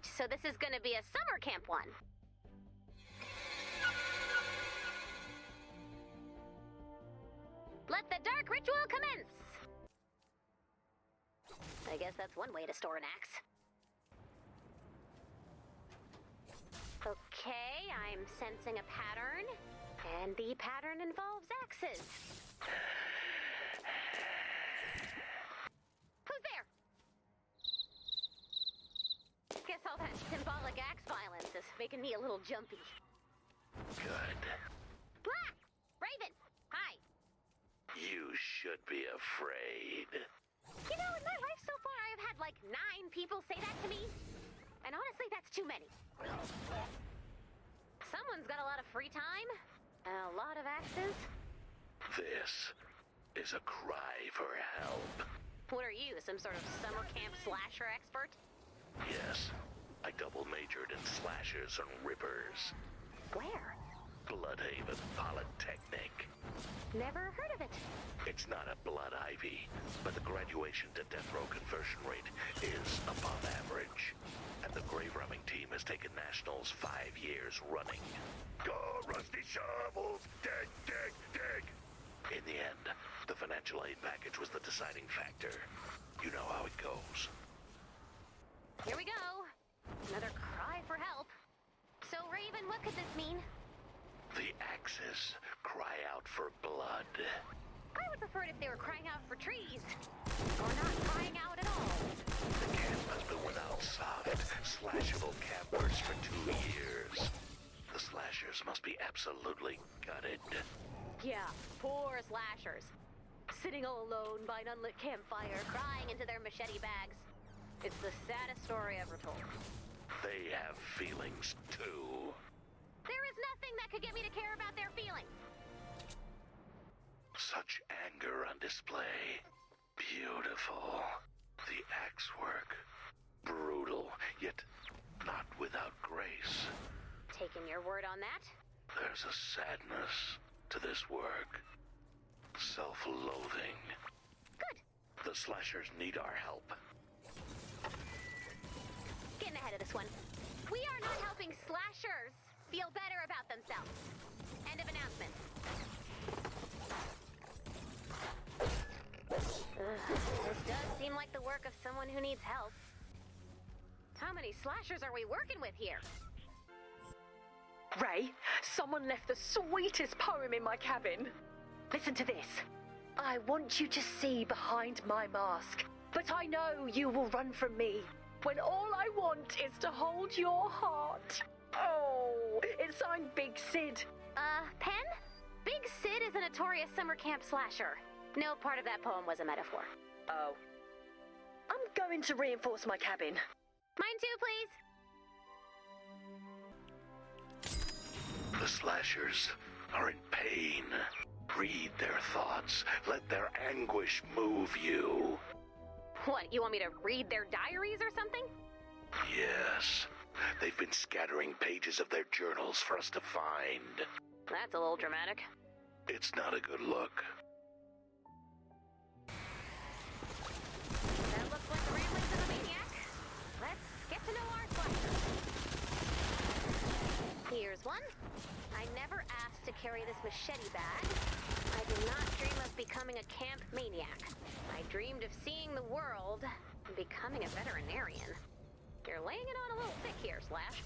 Right, so this is gonna be a summer camp one. Let the dark ritual commence! I guess that's one way to store an axe. Okay, I'm sensing a pattern, and the pattern involves axes. Who's there? Guess all that symbolic axe violence is making me a little jumpy. Good. Blah! Raven! Hi! You should be afraid. You know, in my life so far, I've had like 9 people say that to me. And honestly, that's too many. Someone's got a lot of free time, and a lot of axes. This is a cry for help. What are you, some sort of summer camp slasher expert? Yes, I double majored in slashers and rippers. Where? Bloodhaven Polytechnic. Never heard of it. It's not a blood ivy, but the graduation to death row conversion rate is above average. And the grave robbing team has taken nationals 5 years running. Go, rusty shovels! Dig, dig, dig! In the end, the financial aid package was the deciding factor. You know how it goes. Here we go. Another cry for help. So, Raven, what could this mean? The axes cry out for blood. I would prefer it if they were crying out for trees. Or not crying out at all. The camp has been without soft, slashable campers for 2 years. The slashers must be absolutely gutted. Yeah, poor slashers. Sitting all alone by an unlit campfire, crying into their machete bags. It's the saddest story ever told. They have feelings too. There is nothing that could get me to care about their feelings. Such anger on display. Beautiful. The axe work. Brutal, yet not without grace. Taking your word on that? There's a sadness to this work. Self-loathing. Good. The slashers need our help. Getting ahead of this one. We are not helping slashers feel better about themselves. End of announcement. This does seem like the work of someone who needs help. How many slashers are we working with here? Ray, someone left the sweetest poem in my cabin. Listen to this. I want you to see behind my mask, but I know you will run from me when all I want is to hold your heart. Oh, it's signed Big Sid. Pen? Big Sid is a notorious summer camp slasher. No part of that poem was a metaphor. Oh. I'm going to reinforce my cabin. Mine too, please. The slashers are in pain. Read their thoughts. Let their anguish move you. What, you want me to read their diaries or something? Yes. They've been scattering pages of their journals for us to find. That's a little dramatic. It's not a good look. That looks like the ramblings of a maniac. Let's get to know our slasher. Here's one. I never asked to carry this machete bag. I did not dream of becoming a camp maniac. I dreamed of seeing the world and becoming a veterinarian. You're laying it on a little thick here, Slash.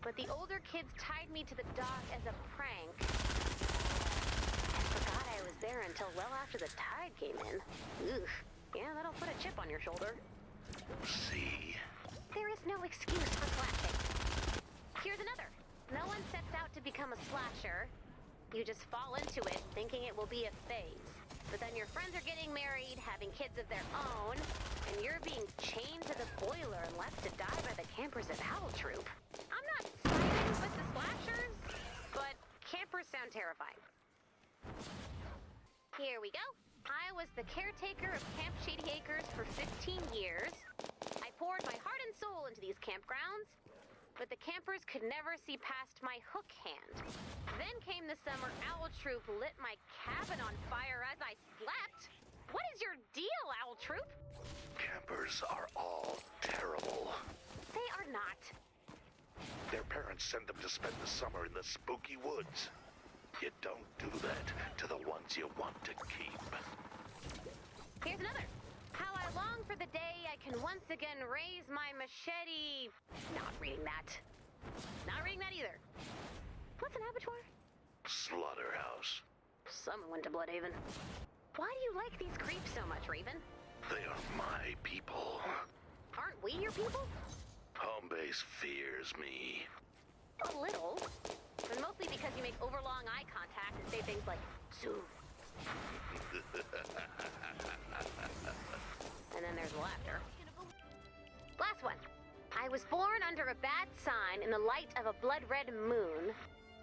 But the older kids tied me to the dock as a prank. I forgot I was there until well after the tide came in. Oof. Yeah, that'll put a chip on your shoulder. See? There is no excuse for slashing. Here's another. No one sets out to become a slasher. You just fall into it thinking it will be a phase. But then your friends are getting married, having kids of their own, and you're being chained to the boiler and left to die by the campers at Owl Troop. I'm not siding with the slashers, but campers sound terrifying. Here we go. I was the caretaker of Camp Shady Acres for 15 years. I poured my heart and soul into these campgrounds, but the campers could never see past my hook hand. Then came the summer Owl Troop lit my cabin on fire as I slept. What is your deal, Owl Troop? Campers are all terrible. They are not. and send them to spend the summer in the spooky woods. You don't do that to the ones you want to keep. Here's another. How I long for the day I can once again raise my machete. Not reading that. Not reading that either. What's an abattoir? Slaughterhouse. Someone went to Bloodhaven. Why do you like these creeps so much, Raven? They are my people. Aren't we your people? Home base fears me. A little. But mostly because you make overlong eye contact and say things like, soon. And then there's laughter. Last one. I was born under a bad sign in the light of a blood-red moon.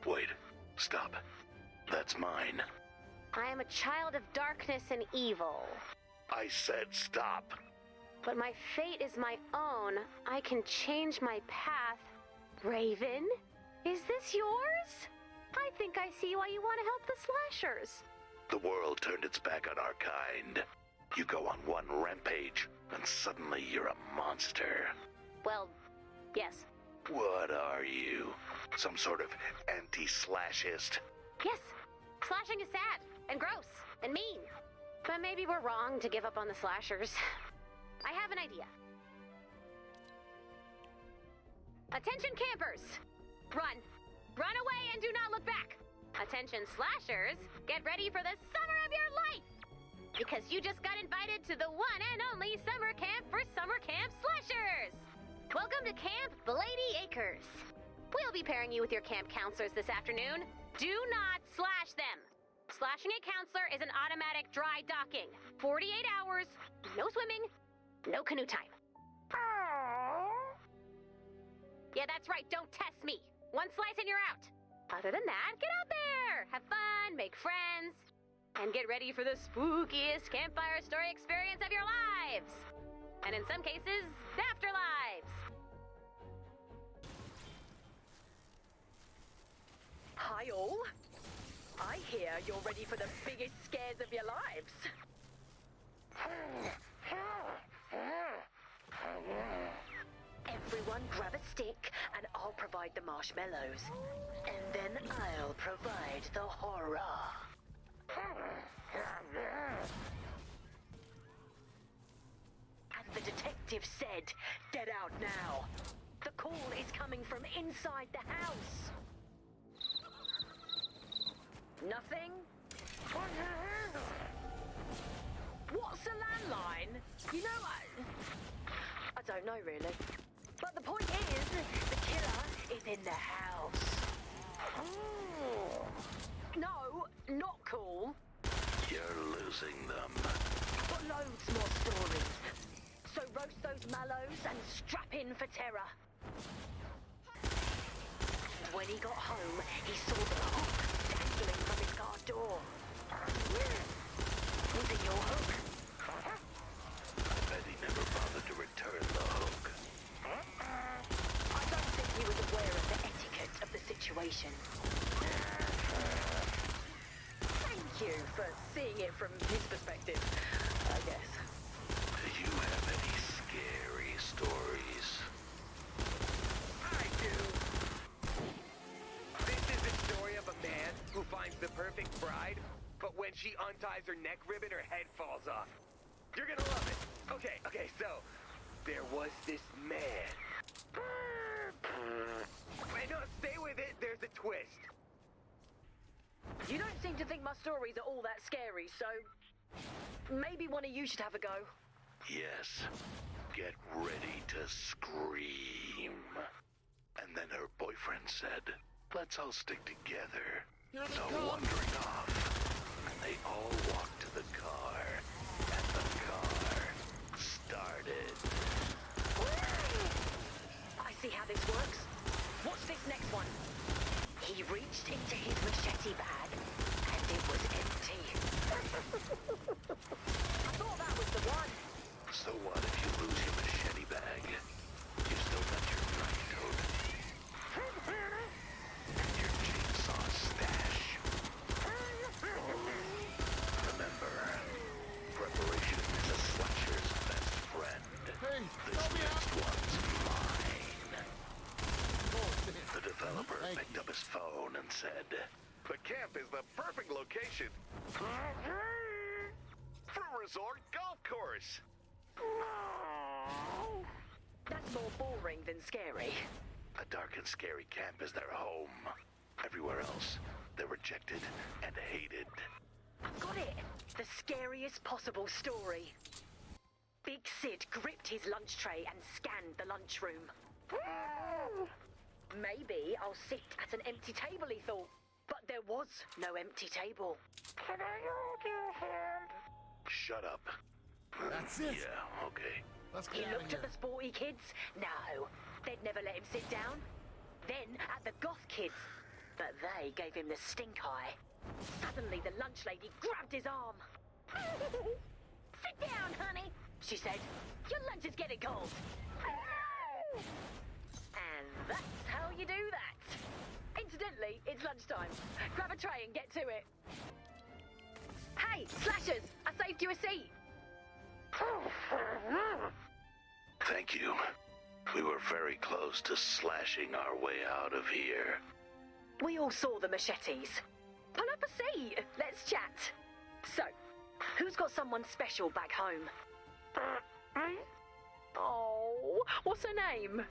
Wait, stop. That's mine. I am a child of darkness and evil. I said stop. But my fate is my own. I can change my path. Raven? Is this yours? I think I see why you want to help the slashers. The world turned its back on our kind. You go on one rampage, and suddenly you're a monster. Well, yes. What are you? Some sort of anti-slashist? Yes. Slashing is sad, and gross, and mean. But maybe we're wrong to give up on the slashers. I have an idea. Attention campers! Run. Run away and do not look back. Attention slashers, get ready for the summer of your life! Because you just got invited to the one and only summer camp for summer camp slashers! Welcome to Camp Bladey Acres. We'll be pairing you with your camp counselors this afternoon. Do not slash them. Slashing a counselor is an automatic dry docking. 48 hours, no swimming, no canoe time. Yeah, that's right, don't test me. One slice and you're out. Other than that, get out there, have fun, make friends, and get ready for the spookiest campfire story experience of your lives. And in some cases, afterlives. Hi all. I hear you're ready for the biggest scares of your lives. Everyone grab a stick and I'll provide the marshmallows. And then I'll provide the horror. And the detective said, get out now. The call is coming from inside the house. Nothing? What's a landline? You know, I don't know really. But the point is, the killer is in the house. No, not cool. You're losing them. Got loads more stories. So roast those mallows and strap in for terror. And when he got home, he saw the hook dangling from his car door. Was it your hook? I bet he never bothered to return the hook. I don't think he was aware of the etiquette of the situation. Thank you for seeing it from his perspective, I guess. Do you have any scary stories? I do. This is the story of a man who finds the perfect bride, but when she unties her neck ribbon, her head falls off. You're gonna love it. Okay, so there was this man. Wait, no, stay with it. There's a twist. You don't seem to think my stories are all that scary, so maybe one of you should have a go. Yes. Get ready to scream. And then her boyfriend said, let's all stick together. No wandering off. And they all walked to the car. And the car started. I see how this works. Watch this next one. He reached into his machete bag, and it was empty. I thought that was the one. So what if you lose your machete bag? You still got your knife tote. And your chainsaw stash. Remember, preparation is a slasher's best friend. This next one's mine. The once said. The camp is the perfect location for a resort golf course. That's more boring than scary. A dark and scary camp is their home. Everywhere else, they're rejected and hated. I've got it. The scariest possible story. Big Sid gripped his lunch tray and scanned the lunchroom. Maybe I'll sit at an empty table, he thought. But there was no empty table. Can I hold your hand? Shut up. That's it. Yeah, okay. Let's He get out of looked here. at the sporty kids. No, they'd never let him sit down. Then at the goth kids. But they gave him the stink eye. Suddenly the lunch lady grabbed his arm. Sit down, honey, she said. Your lunch is getting cold. And that's how you do that. Incidentally, it's lunchtime. Grab a tray and get to it. Hey, slashers, I saved you a seat. Thank you. We were very close to slashing our way out of here. We all saw the machetes. Pull up a seat. Let's chat. So, who's got someone special back home? Oh, what's her name?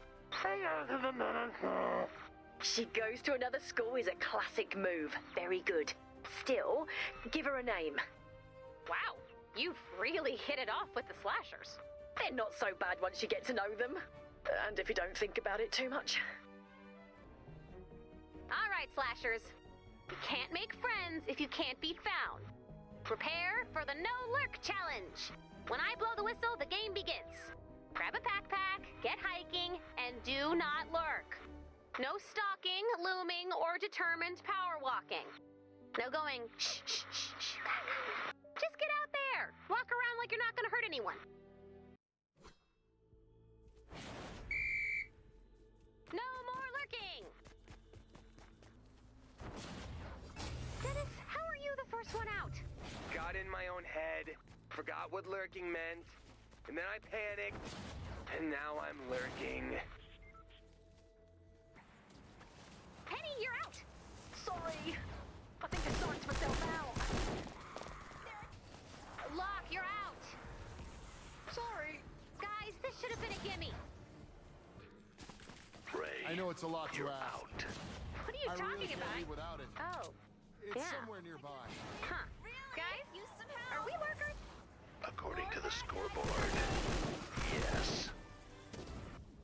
She goes to another school is a classic move. Very good. Still, give her a name. Wow, you've really hit it off with the slashers. They're not so bad once you get to know them. And if you don't think about it too much. All right, slashers. You can't make friends if you can't be found. Prepare for the no lurk challenge. When I blow the whistle, the game begins. Grab a backpack, get hiking, and do not lurk. No stalking, looming, or determined power walking. No going, shh, shh, shh, shh. Just get out there. Walk around like you're not going to hurt anyone. No more lurking. Dennis, how are you the first one out? Got in my own head, forgot what lurking meant, and then I panicked, and now I'm lurking. Penny, you're out. Sorry. I think I signed myself out. Locke, you're out. Sorry. Guys, this should have been a gimme. Ray, I know it's a lot to you're ask. out. What are you I really talking can't about? leave without it. Oh, It's yeah. somewhere nearby. Huh. Guys, are we lurkers? According to the scoreboard, yes.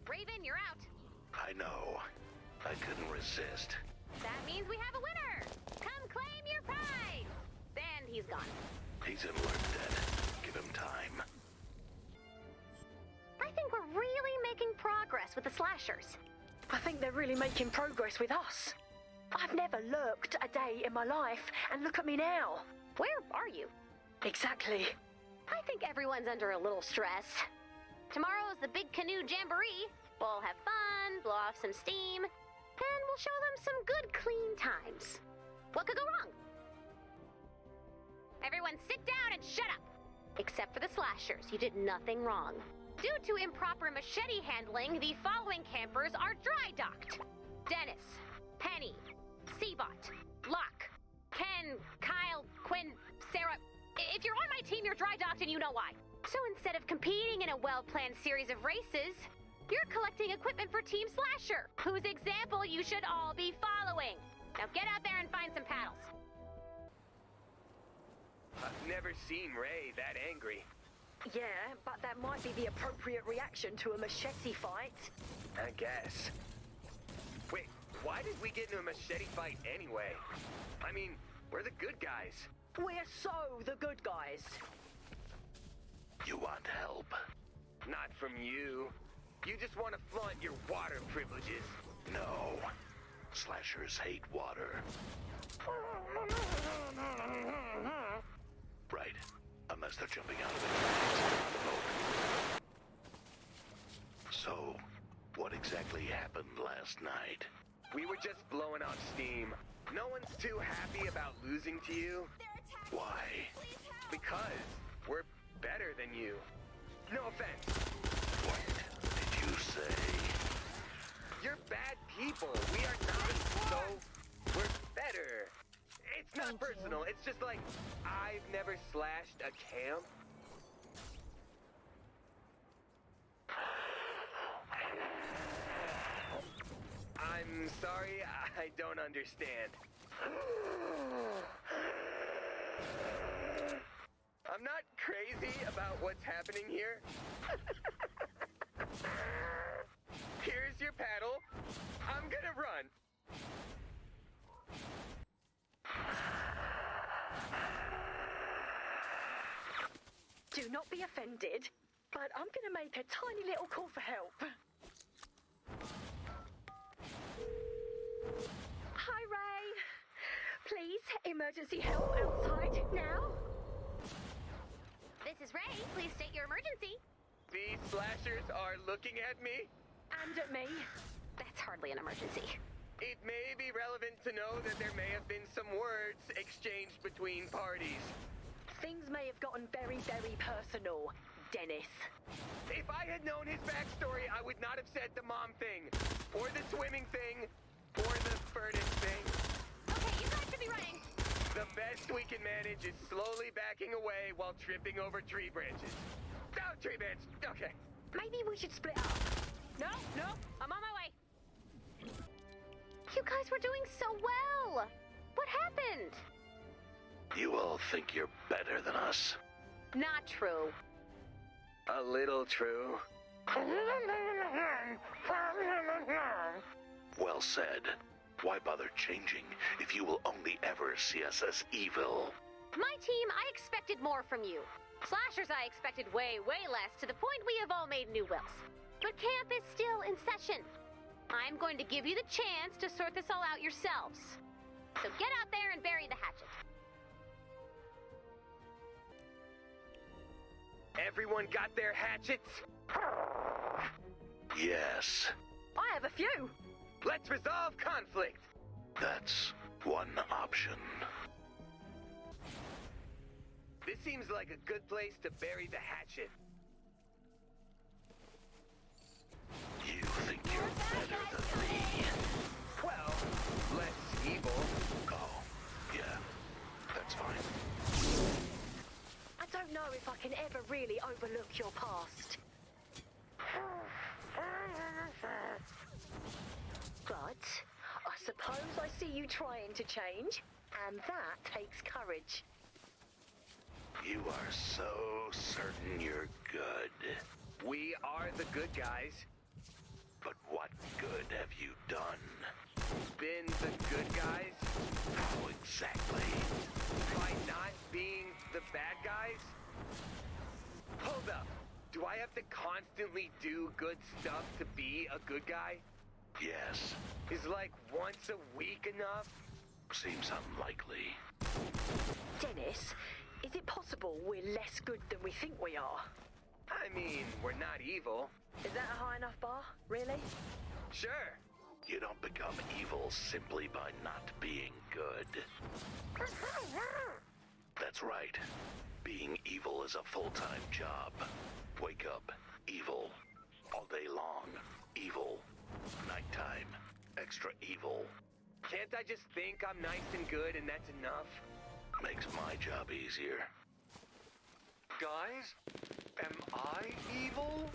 Raven, you're out. I know. I couldn't resist. That means we have a winner. Come claim your prize. And he's gone. He's in lurk dead. Give him time. I think we're really making progress with the slashers. I think they're really making progress with us. I've never lurked a day in my life, and look at me now. Where are you? Exactly. I think everyone's under a little stress. Tomorrow's the big canoe jamboree. We'll have fun, blow off some steam, and we'll show them some good, clean times. What could go wrong? Everyone sit down and shut up. Except for the slashers, you did nothing wrong. Due to improper machete handling, the following campers are dry docked. Dennis, Penny, Seabot, Locke, Ken, Kyle, Quinn, Sarah. If you're on my team, you're dry docked and you know why. So instead of competing in a well-planned series of races, you're collecting equipment for Team Slasher, whose example you should all be following. Now get out there and find some paddles. I've never seen Ray that angry. Yeah, but that might be the appropriate reaction to a machete fight. I guess. Wait, why did we get into a machete fight anyway? I mean, we're the good guys. We're so the good guys. You want help? Not from you. You just want to flaunt your water privileges. No. Slashers hate water. Right. Unless they're jumping out of it. So, what exactly happened last night? We were just blowing off steam. No one's too happy about losing to you. Why? Because we're better than you. No offense. What did you say? You're bad people. We are not. So, we're It's not personal. It's just like, I've never slashed a camp. I'm sorry, I don't understand. I'm not crazy about what's happening here. Here's your paddle. I'm gonna run. Do not be offended, but I'm gonna make a tiny little call for help. Hi, Ray. Please, emergency help outside now. This is Ray. Please state your emergency. These slashers are looking at me. And at me. That's hardly an emergency. It may be relevant to know that there may have been some words exchanged between parties. Things may have gotten very, very personal, Dennis. If I had known his backstory, I would not have said the mom thing, or the swimming thing, or the furnace thing. Okay, you guys should be running. The best we can manage is slowly backing away while tripping over tree branches. Down, tree branch. Okay. Maybe we should split up. No, I'm on my way. You guys were doing so well. What happened? You all think you're better than us. Not true. A little true. Well said. Why bother changing if you will only ever see us as evil? My team, I expected more from you. Slashers, I expected way, way less, to the point we have all made new wills. But camp is still in session. I'm going to give you the chance to sort this all out yourselves. So get out there and bury the hatchet. Everyone got their hatchets? Yes, I have a few. Let's resolve conflict. that's one option. This seems like a good place to bury the hatchet. You think you're better than me? Well, less evil. Oh, yeah, that's fine. I don't know if I can ever really overlook your past. But I suppose I see you trying to change, and that takes courage. You are so certain you're good. We are the good guys. But what good have you done? Been the good guys? How exactly? By not being the bad guys? Hold up. Do I have to constantly do good stuff to be a good guy? Yes, Is like once a week enough? seems unlikely. Dennis, is it possible we're less good than we think we are? I mean, we're not evil. Is that a high enough bar? Really? Sure. You don't become evil simply by not being good. That's right. Being evil is a full-time job. Wake up, evil. All day long, evil. Nighttime, extra evil. Can't I just think I'm nice and good and that's enough? Makes my job easier. Guys, am I evil?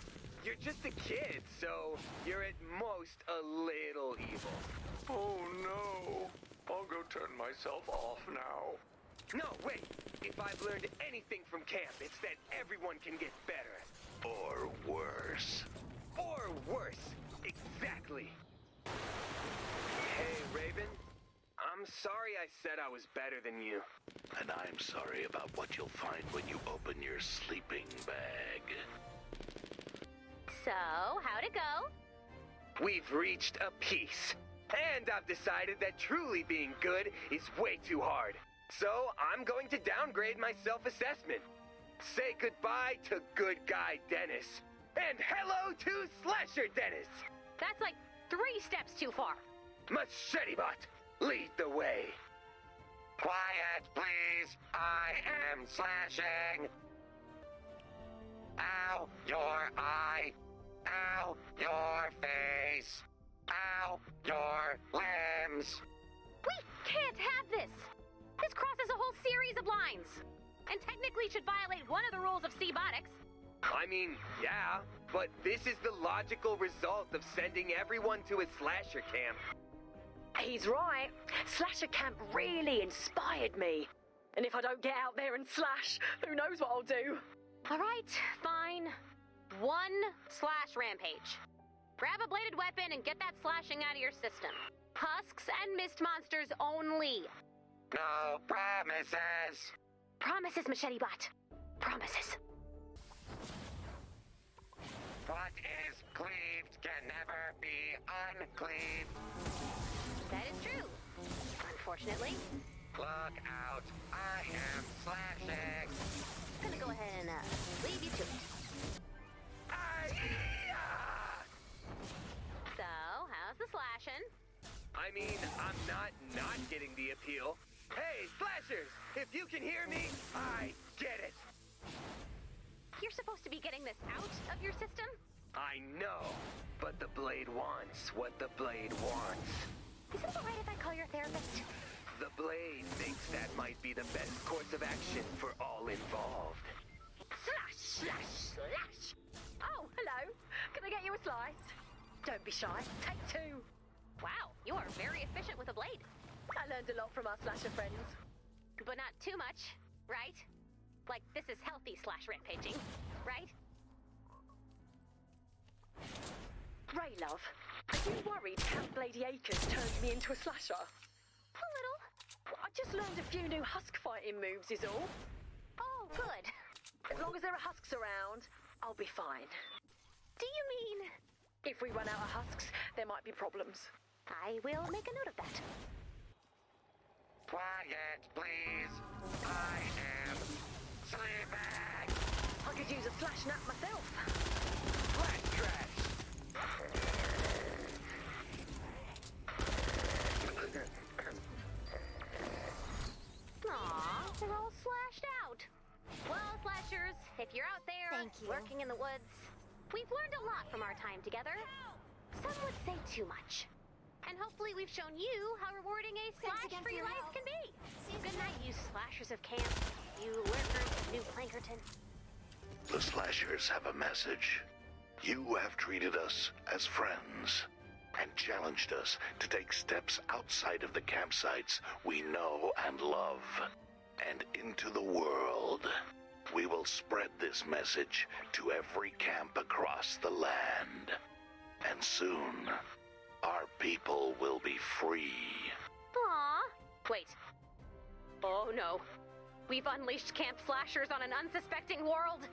You're just a kid, so you're at most a little evil. Oh no. I'll go turn myself off now. No, wait. If I've learned anything from camp, it's that everyone can get better. Or worse. Or worse. Exactly. Hey, Raven. I'm sorry I said I was better than you. And I'm sorry about what you'll find when you open your sleeping bag. So, how'd it go? We've reached a peace. And I've decided that truly being good is way too hard. So I'm going to downgrade my self-assessment. Say goodbye to good guy Dennis. And hello to Slasher Dennis. That's like 3 steps too far. Machete Bot, lead the way. Quiet, please. I am slashing. Ow, your eye. Ow, your face. Ow, your limbs. We can't have this. This series of lines. And technically should violate one of the rules of C-Botics. I mean, yeah, but this is the logical result of sending everyone to a slasher camp. He's right. Slasher camp really inspired me. And if I don't get out there and slash, who knows what I'll do? All right, fine. 1 slash rampage. Grab a bladed weapon and get that slashing out of your system. Husks and mist monsters only. No promises. Promises, Machete Bot. Promises. What is cleaved can never be uncleaved. That is true. Unfortunately. Look out. I am slashing. Gonna go ahead and leave you to it. So, how's the slashing? I mean, I'm not getting the appeal. Hey, slashers! If you can hear me, I get it. You're supposed to be getting this out of your system? I know, but the blade wants what the blade wants. Is it alright if I call your therapist? The blade thinks that might be the best course of action for all involved. Slash, slash, slash. Oh, hello. Can I get you a slice? Don't be shy. Take 2. Wow, you are very efficient with a blade. I learned a lot from our slasher friends. But not too much, right? Like, this is healthy slash rampaging, right? Ray, love, are you worried Camp Bladey Acres turned me into a slasher? A little. I just learned a few new husk fighting moves is all. Oh, good. As long as there are husks around, I'll be fine. Do you mean... If we run out of husks, there might be problems. I will make a note of that. Quiet, please. I am sleeping. I could use a slash nap myself. Flash trash! Aw, they're all slashed out. Well, slashers, if you're out there Thank you. working in the woods, we've learned a lot from our time together. Some would say too much. And hopefully we've shown you how rewarding a Thanks again for slash-free your life help. can be. See you Good soon. night, you slashers of camp. You lurkers of New Plankerton. The Slashers have a message. You have treated us as friends and challenged us to take steps outside of the campsites we know and love and into the world. We will spread this message to every camp across the land. And soon, our people will be free. Aw. Wait. Oh no. We've unleashed camp slashers on an unsuspecting world.